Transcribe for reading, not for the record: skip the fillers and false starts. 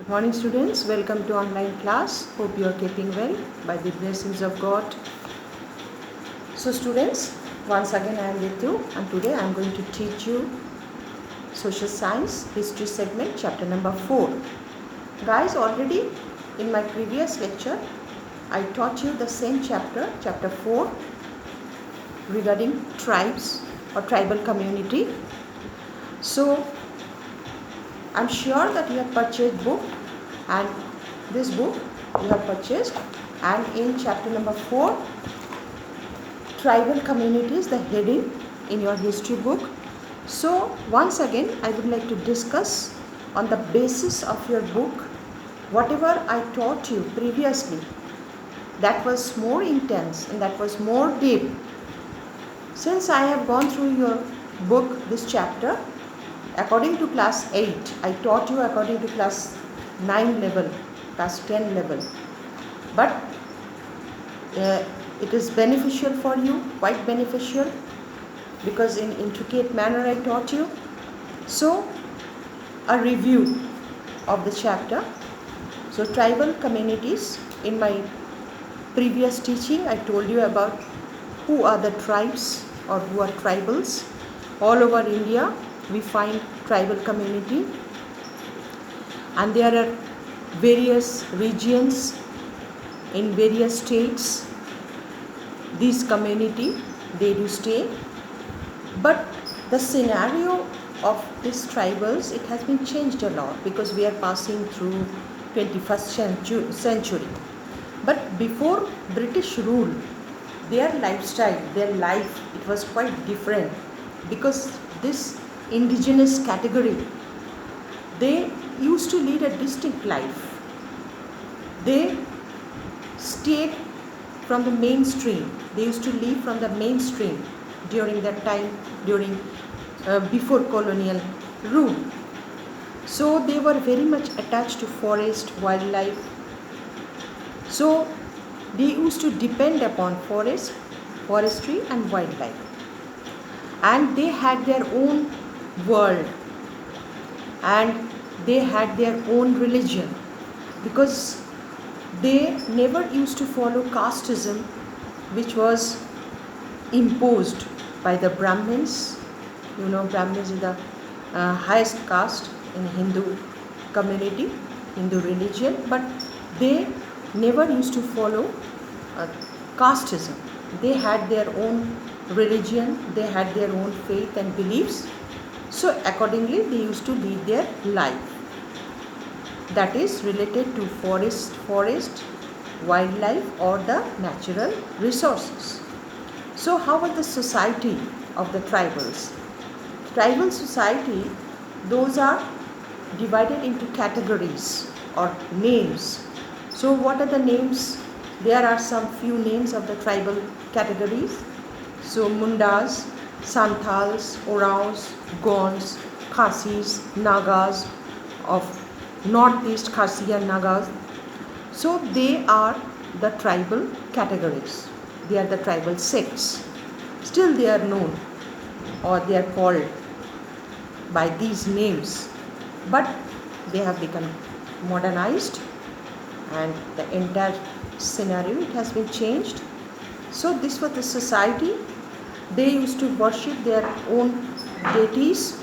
Good morning, students. Welcome to online class. Hope you are keeping well by the blessings of God. So students, once again I am with you, and today I am going to teach you social science history segment chapter number 4. Guys, already in my previous lecture I taught you the same chapter 4, regarding tribes or tribal community. So I'm sure that you have purchased book, and this book you have purchased, and in chapter number 4, tribal communities, the heading in your history book. So once again I would like to discuss on the basis of your book whatever I taught you previously, that was more intense and that was more deep. Since I have gone through your book, this chapter, according to class 8, I taught you according to class 9 level, class 10 level. But it is beneficial for you, quite beneficial, because in intricate manner I taught you. So, a review of the chapter. So, tribal communities, in my previous teaching I told you about who are the tribes or who are tribals. All over India we find tribal community, and there are various regions in various states. These community, they do stay, but the scenario of these tribals, it has been changed a lot because we are passing through 21st century. But before British rule, their lifestyle, their life, it was quite different, because this indigenous category, they used to lead a distinct life. They stayed from the mainstream. They used to live from the mainstream during that time, before colonial rule. So they were very much attached to forest, wildlife. So they used to depend upon forestry and wildlife. And they had their own world, and they had their own religion, because they never used to follow casteism, which was imposed by the Brahmins. You know, Brahmins is the highest caste in Hindu community, Hindu religion, but they never used to follow casteism. They had their own religion, they had their own faith and beliefs. So accordingly they used to lead their life, that is related to forest, wildlife or the natural resources. So how was the society of the tribals? Tribal society, those are divided into categories or names. So what are the names? There are some few names of the tribal categories. So Mundas, Santals, Oraons, Gonds, Khasis, Nagas of northeast, Khasi and Nagas. So they are the tribal categories. They are the tribal sects. Still they are known, or they are called by these names, but they have become modernized, and the entire scenario, it has been changed. So this was the society. They used to worship their own deities,